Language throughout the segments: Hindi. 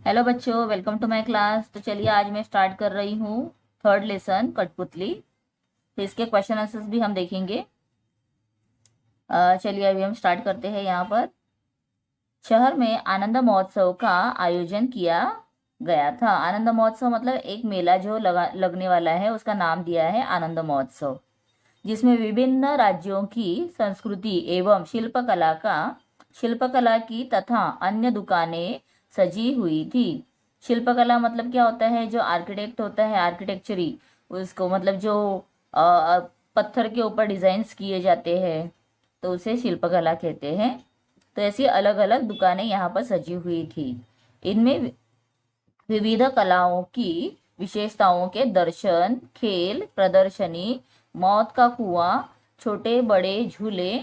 हेलो बच्चों, वेलकम टू माय क्लास। तो चलिए आज मैं स्टार्ट कर रही हूँ थर्ड लेसन कठपुतली। तो इसके क्वेश्चन आंसर्स भी हम देखेंगे। चलिए अभी हम स्टार्ट करते हैं। यहाँ पर शहर में आनंद महोत्सव का आयोजन किया गया था। आनंद महोत्सव मतलब एक मेला जो लगने वाला है, उसका नाम दिया है आनंद महोत्सव, जिसमें विभिन्न राज्यों की संस्कृति एवं शिल्पकला की तथा अन्य दुकानें सजी हुई थी। शिल्पकला मतलब क्या होता है? जो आर्किटेक्ट होता है, आर्किटेक्चरी, उसको मतलब जो पत्थर के ऊपर डिजाइन्स किए जाते हैं, तो उसे शिल्पकला कहते हैं। तो ऐसी अलग अलग दुकानें यहाँ पर सजी हुई थी। इनमें विविध कलाओं की विशेषताओं के दर्शन, खेल प्रदर्शनी, मौत का कुआं, छोटे बड़े झूले,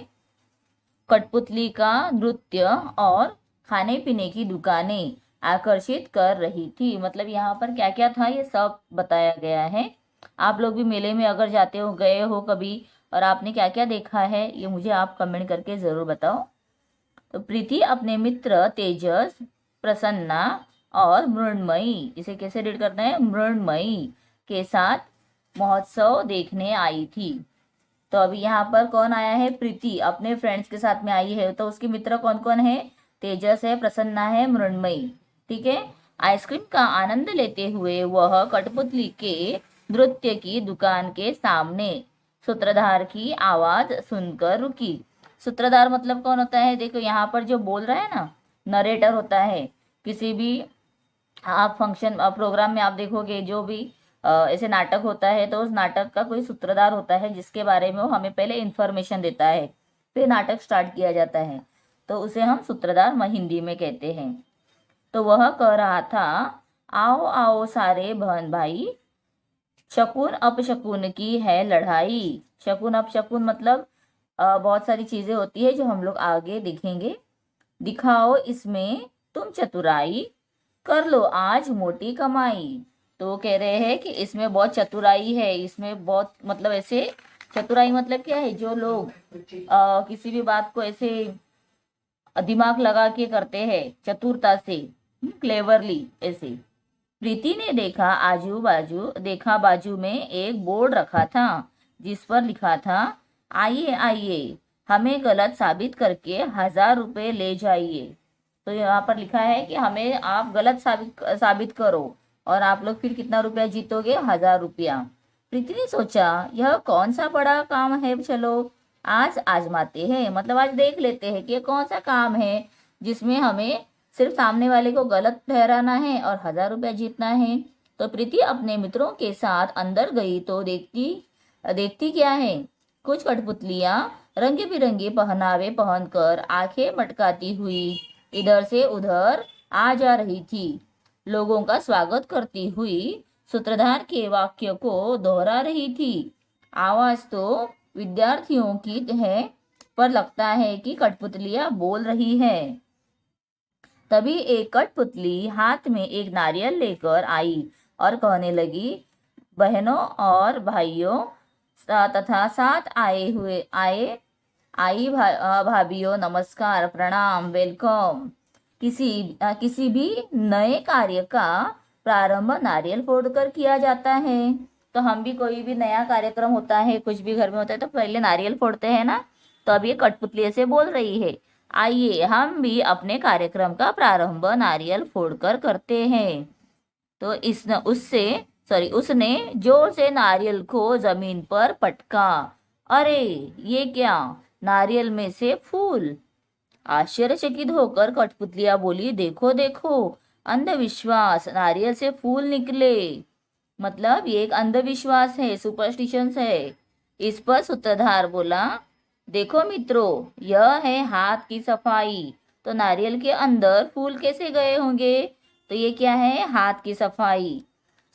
कठपुतली का नृत्य और खाने पीने की दुकानें आकर्षित कर रही थी। मतलब यहाँ पर क्या क्या था ये सब बताया गया है। आप लोग भी मेले में अगर जाते हो, गए हो कभी, और आपने क्या क्या देखा है, ये मुझे आप कमेंट करके ज़रूर बताओ। तो प्रीति अपने मित्र तेजस, प्रसन्ना और मृण्मयी, इसे कैसे रीड करना है? मृण्मयी के साथ महोत्सव देखने आई थी। तो अभी यहाँ पर कौन आया है? प्रीति अपने फ्रेंड्स के साथ में आई है। तो उसके मित्र कौन कौन है? तेजस है, प्रसन्ना है, मृण्मयी। ठीक है। आइसक्रीम का आनंद लेते हुए वह कठपुतली के नृत्य की दुकान के सामने सूत्रधार की आवाज सुनकर रुकी। सूत्रधार मतलब कौन होता है? देखो यहाँ पर जो बोल रहा है ना, नरेटर होता है। किसी भी आप फंक्शन प्रोग्राम में आप देखोगे, जो भी ऐसे नाटक होता है, तो उस नाटक का कोई सूत्रधार होता है जिसके बारे में वो हमें पहले इंफॉर्मेशन देता है, फिर नाटक स्टार्ट किया जाता है। तो उसे हम सूत्रधार हिंदी में कहते हैं। तो वह कह रहा था, आओ आओ सारे बहन भाई, शकुन अपशकुन की है लड़ाई। शकुन अपशकुन मतलब बहुत सारी चीजें होती है जो हम लोग आगे देखेंगे। दिखाओ इसमें तुम चतुराई, कर लो आज मोटी कमाई। तो वो कह रहे हैं कि इसमें बहुत चतुराई है, इसमें बहुत मतलब ऐसे चतुराई मतलब क्या है? जो लोग किसी भी बात को ऐसे दिमाग लगा के करते हैं, चतुरता से, क्लेवरली ऐसे। प्रीति ने देखा बाजू में एक बोर्ड रखा था, जिस पर लिखा था, आइए आइए, हमें गलत साबित करके 1000 रुपये ले जाइए। तो यहाँ पर लिखा है कि हमें आप गलत साबित करो और आप लोग फिर कितना रुपया जीतोगे? 1000 रुपया। प्रीति ने सोचा, यह कौन सा बड़ा काम है, चलो आज आजमाते हैं। मतलब आज देख लेते हैं कि ये कौन सा काम है जिसमें हमें सिर्फ सामने वाले को गलत ठहराना है और 1000 रुपया जीतना है। तो प्रीति अपने मित्रों के साथ अंदर गई तो देखती देखती क्या है? कुछ कठपुतलियां रंग बिरंगे पहनावे पहनकर आंखें मटकाती हुई इधर से उधर आ जा रही थी। लोगों का स्वागत करती हुई सूत्रधार के वाक्य को दोहरा रही थी। आवाज तो विद्यार्थियों की है, पर लगता है कि कठपुतलियां बोल रही है। तभी एक कठपुतली हाथ में एक नारियल लेकर आई और कहने लगी, बहनों और भाइयों तथा साथ आई भाभीियों, नमस्कार, प्रणाम, वेलकम। किसी भी नए कार्य का प्रारंभ नारियल फोड़कर किया जाता है। तो हम भी कोई भी नया कार्यक्रम होता है, कुछ भी घर में होता है, तो पहले नारियल फोड़ते हैं ना। तो अब ये कठपुतली ऐसे बोल रही है, आइए हम भी अपने कार्यक्रम का प्रारंभ नारियल फोड़कर करते हैं। तो उसने जोर से नारियल को जमीन पर पटका। अरे ये क्या? नारियल में से फूल! आश्चर्यचकित होकर कठपुतलियां बोली, देखो देखो, अंधविश्वास, नारियल से फूल निकले। मतलब ये एक अंधविश्वास है, सुपरस्टिशंस है। इस पर सूत्रधार बोला, देखो मित्रों, यह है हाथ की सफाई। तो नारियल के अंदर फूल कैसे गए होंगे? तो ये क्या है? हाथ की सफाई।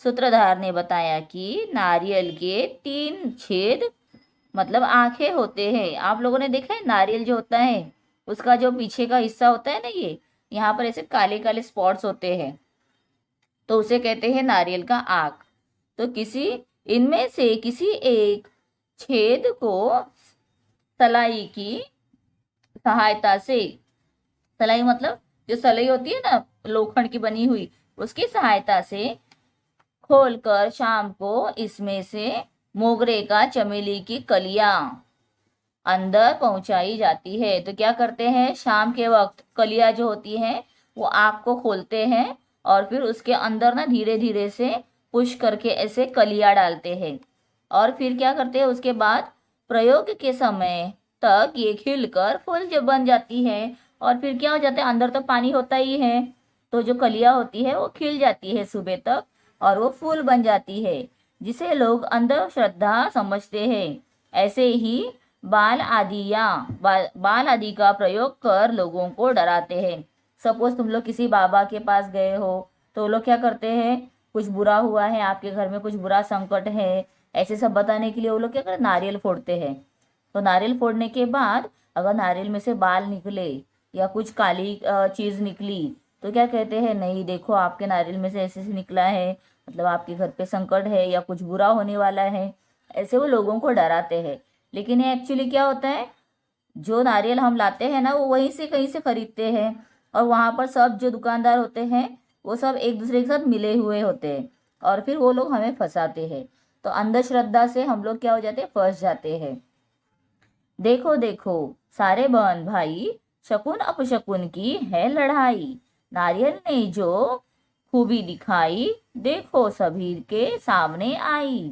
सूत्रधार ने बताया कि नारियल के 3 छेद मतलब आंखें होते हैं। आप लोगों ने देखा है नारियल जो होता है, उसका जो पीछे का हिस्सा होता है ना, ये यहाँ पर ऐसे काले काले स्पॉट्स होते हैं, तो उसे कहते हैं नारियल का आँख। तो इनमें से किसी एक छेद को सलाई की सहायता से, सलाई मतलब जो सलाई होती है ना लोखंड की बनी हुई, उसकी सहायता से खोलकर शाम को इसमें से मोगरे का चमेली की कलियां अंदर पहुंचाई जाती है। तो क्या करते हैं, शाम के वक्त कलियां जो होती हैं वो आग को खोलते हैं और फिर उसके अंदर ना धीरे धीरे से पुश करके ऐसे कलियां डालते हैं और फिर क्या करते हैं, उसके बाद प्रयोग के समय तक ये खिलकर फूल जब बन जाती है और फिर क्या हो जाता है, अंदर तो पानी होता ही है, तो जो कलियां होती है वो खिल जाती है सुबह तक और वो फूल बन जाती है, जिसे लोग अंधश्रद्धा समझते हैं। ऐसे ही बाल आदि का प्रयोग कर लोगों को डराते हैं। सपोज तुम लोग किसी बाबा के पास गए हो तो वो लोग क्या करते हैं, कुछ बुरा हुआ है आपके घर में, कुछ बुरा संकट है, ऐसे सब बताने के लिए वो लोग क्या करते, नारियल फोड़ते हैं। तो नारियल फोड़ने के बाद अगर नारियल में से बाल निकले या कुछ काली चीज निकली तो क्या कहते हैं, नहीं देखो आपके नारियल में से ऐसे से निकला है, मतलब आपके घर पे संकट है या कुछ बुरा होने वाला है। ऐसे वो लोगों को डराते हैं। लेकिन ये एक्चुअली क्या होता है, जो नारियल हम लाते हैं ना वो वहीं से कहीं से खरीदते हैं और वहाँ पर सब जो दुकानदार होते हैं वो सब एक दूसरे के साथ मिले हुए होते हैं और फिर वो लोग हमें फंसाते हैं। तो अंधश्रद्धा से हम लोग क्या हो जाते हैं, फंस जाते हैं। देखो देखो सारे बहन भाई, शकुन अपशकुन की है लड़ाई, नारियल ने जो खूबी दिखाई, देखो सभी के सामने आई।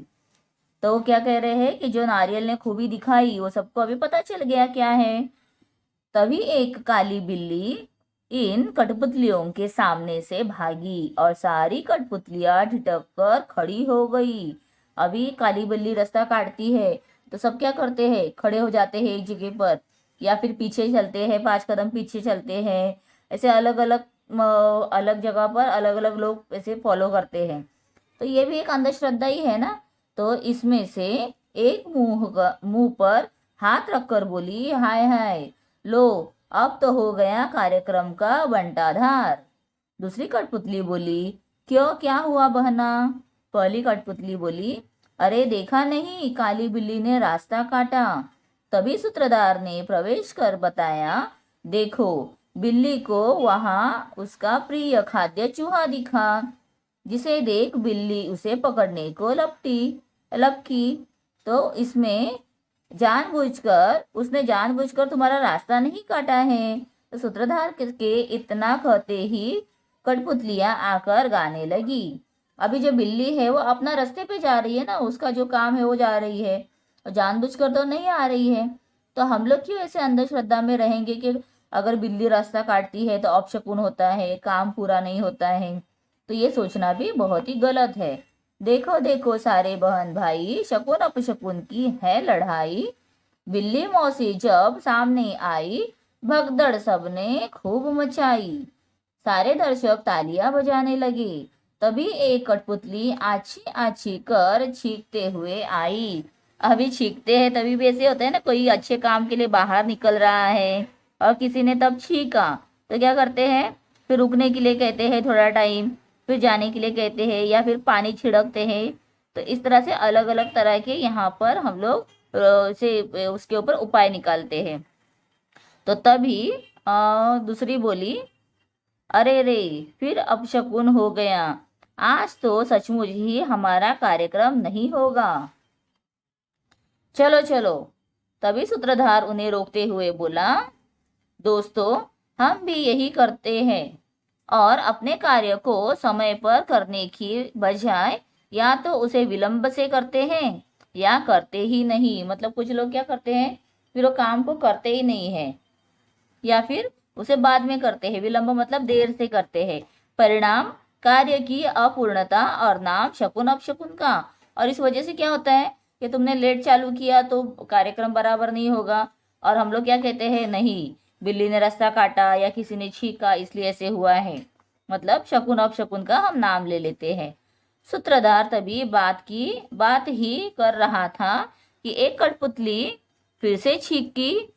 तो क्या कह रहे हैं कि जो नारियल ने खूबी दिखाई वो सबको अभी पता चल गया क्या है। तभी एक काली बिल्ली इन कठपुतलियों के सामने से भागी और सारी कठपुतलियां ठिठक कर खड़ी हो गई। अभी काली बिल्ली रास्ता काटती है तो सब क्या करते हैं, खड़े हो जाते हैं एक जगह पर या फिर पीछे चलते हैं, 5 कदम पीछे चलते हैं। ऐसे अलग अलग अलग जगह पर अलग अलग लोग ऐसे फॉलो करते हैं। तो ये भी एक अंधश्रद्धा ही है ना। तो इसमें से एक मुंह पर हाथ रखकर बोली, हाय हाय, लो अब तो हो गया कार्यक्रम का बंटाधार। दूसरी कठपुतली बोली, क्यों क्या हुआ बहना। पहली कठपुतली बोली, अरे देखा नहीं काली बिल्ली ने रास्ता काटा। तभी सूत्रधार ने प्रवेश कर बताया, देखो बिल्ली को वहां उसका प्रिय खाद्य चूहा दिखा, जिसे देख बिल्ली उसे पकड़ने को लपकी। तो इसमें उसने जानबूझकर तुम्हारा रास्ता नहीं काटा है। तो सूत्रधार के इतना कहते ही कठपुतलियां आकर गाने लगी। अभी जो बिल्ली है वो अपना रास्ते पे जा रही है ना, उसका जो काम है वो जा रही है और जानबूझकर तो नहीं आ रही है। तो हम लोग क्यों ऐसे अंधश्रद्धा में रहेंगे कि अगर बिल्ली रास्ता काटती है तो अपशकुन होता है, काम पूरा नहीं होता है। तो ये सोचना भी बहुत ही गलत है। देखो देखो सारे बहन भाई, शकुन अपशकुन की है लड़ाई, बिल्ली मौसी जब सामने आई, भगदड़ सबने खूब मचाई। सारे दर्शक तालियां बजाने लगे। तभी एक कठपुतली आछी आछी कर छींकते हुए आई। अभी छींकते हैं तभी भी ऐसे होता है ना, कोई अच्छे काम के लिए बाहर निकल रहा है और किसी ने तब छींका तो क्या करते हैं, फिर रुकने के लिए कहते हैं थोड़ा टाइम, फिर जाने के लिए कहते हैं या फिर पानी छिड़कते हैं। तो इस तरह से अलग अलग तरह के यहाँ पर हम लोग से उसके ऊपर उपाय निकालते हैं। तो तभी दूसरी बोली, अरे रे फिर अपशकुन हो गया, आज तो सचमुच ही हमारा कार्यक्रम नहीं होगा। चलो चलो। तभी सूत्रधार उन्हें रोकते हुए बोला, दोस्तों हम भी यही करते हैं और अपने कार्य को समय पर करने की बजाय या तो उसे विलंब से करते हैं या करते ही नहीं। मतलब कुछ लोग क्या करते हैं, फिर वो काम को करते ही नहीं है या फिर उसे बाद में करते हैं। विलंब मतलब देर से करते हैं। परिणाम कार्य की अपूर्णता और नाम शकुन अपशकुन का। और इस वजह से क्या होता है कि तुमने लेट चालू किया तो कार्यक्रम बराबर नहीं होगा। और हम लोग क्या कहते हैं, नहीं बिल्ली ने रास्ता काटा या किसी ने छींका इसलिए ऐसे हुआ है, मतलब शकुन अपशकुन का हम नाम ले लेते हैं। सूत्रधार तभी बात ही कर रहा था कि एक कठपुतली फिर से छींकी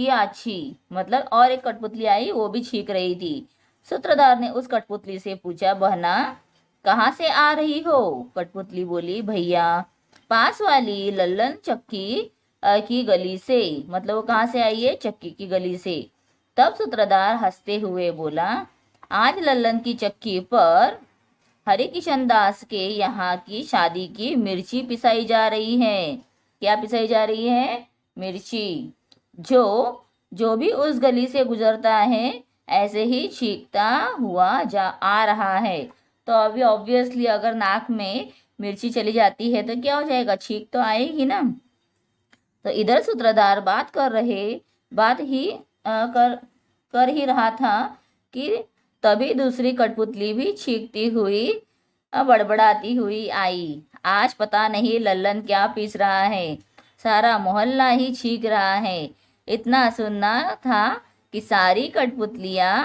आछी, मतलब और एक कठपुतली आई वो भी छींक रही थी। सूत्रधार ने उस कठपुतली से पूछा, बहना कहाँ से आ रही हो। कठपुतली बोली, भैया पास वाली लल्लन चक्की की गली से। मतलब वो कहाँ से आई है, चक्की की गली से। तब सूत्रधार हंसते हुए बोला, आज लल्लन की चक्की पर हरिकिशन दास के यहाँ की शादी की मिर्ची पिसाई जा रही है। क्या पिसाई जा रही है? मिर्ची। जो जो भी उस गली से गुजरता है ऐसे ही छींकता हुआ जा आ रहा है। तो अभी ऑब्वियसली अगर नाक में मिर्ची चली जाती है तो क्या हो जाएगा? छींक तो आएगी ना। तो इधर सूत्रधार बात ही कर ही रहा था कि तभी दूसरी कठपुतली भी छींकती हुई बड़बड़ाती हुई आई। आज पता नहीं लल्लन क्या पीस रहा है, सारा मोहल्ला ही छींक रहा है। इतना सुनना था कि सारी कठपुतलियां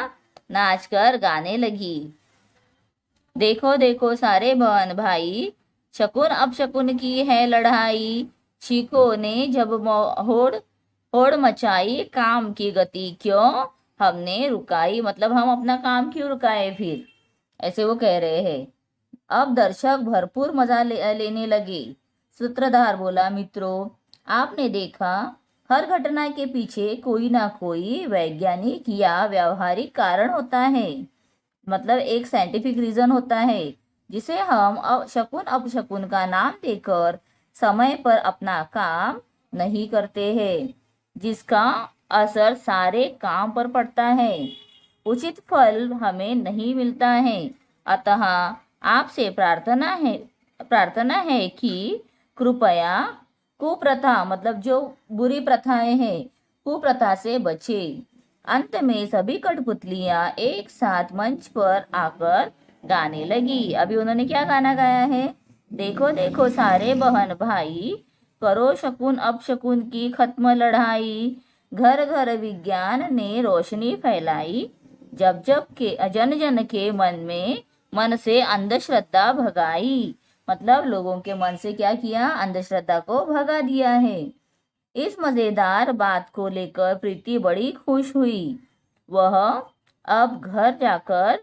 नाचकर गाने लगी। देखो देखो सारे बहन भाई, शकुन अब शकुन की है लड़ाई। चीखों ने जब होड़ होड़ मचाई, काम की गति क्यों हमने रुकाई। मतलब हम अपना काम क्यों रुकाए फिर, ऐसे वो कह रहे हैं। अब दर्शक भरपूर मजा लेने लगे। सूत्रधार बोला, मित्रों आपने देखा हर घटना के पीछे कोई ना कोई वैज्ञानिक या व्यावहारिक कारण होता है। मतलब एक साइंटिफिक रीजन होता है जिसे हम शकुन अपशकुन का नाम देकर समय पर अपना काम नहीं करते हैं, जिसका असर सारे काम पर पड़ता है। उचित फल हमें नहीं मिलता है। अतः आपसे प्रार्थना है कि कृपया कुप्रथा, मतलब जो बुरी प्रथाएं हैं, कुप्रथा से बचे। अंत में सभी कठपुतलियां एक साथ मंच पर आकर गाने लगी। अभी उन्होंने क्या गाना गाया है? देखो देखो सारे बहन भाई, करो शकुन अपशकुन की खत्म लड़ाई। घर घर विज्ञान ने रोशनी फैलाई, जब जब के जन जन के मन से अंधश्रद्धा भगाई। मतलब लोगों के मन से क्या किया? अंधश्रद्धा को भगा दिया है। इस मजेदार बात को लेकर प्रीति बड़ी खुश हुई। वह अब घर जाकर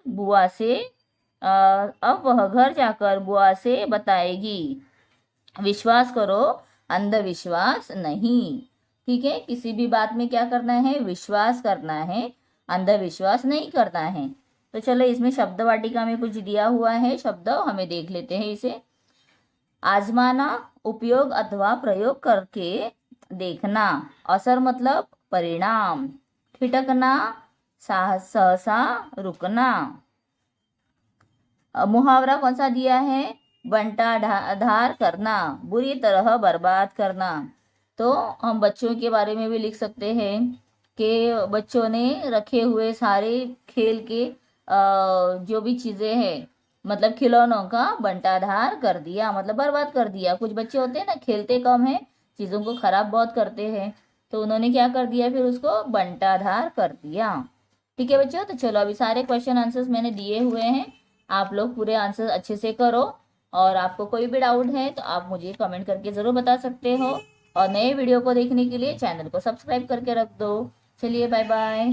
बुआ से बताएगी। विश्वास करो, अंधविश्वास नहीं। ठीक है, किसी भी बात में क्या करना है? विश्वास करना है, अंधविश्वास नहीं करना है। तो चलो इसमें शब्द वाटिका में कुछ दिया हुआ है, शब्द हमें देख लेते हैं इसे। आजमाना, उपयोग अथवा प्रयोग करके देखना। असर मतलब परिणाम। ठिठकना, सहसा रुकना। मुहावरा कौन सा दिया है? बंटा धार करना, बुरी तरह बर्बाद करना। तो हम बच्चों के बारे में भी लिख सकते हैं कि बच्चों ने रखे हुए सारे खेल के जो भी चीज़ें हैं, मतलब खिलौनों का बंटाधार कर दिया, मतलब बर्बाद कर दिया। कुछ बच्चे होते हैं ना, खेलते कम है, चीज़ों को खराब बहुत करते हैं, तो उन्होंने क्या कर दिया फिर? उसको बंटाधार कर दिया। ठीक है बच्चों, तो चलो अभी सारे क्वेश्चन आंसर्स मैंने दिए हुए हैं, आप लोग पूरे आंसर अच्छे से करो। और आपको कोई भी डाउट है तो आप मुझे कमेंट करके ज़रूर बता सकते हो। और नए वीडियो को देखने के लिए चैनल को सब्सक्राइब करके रख दो। चलिए बाय बाय।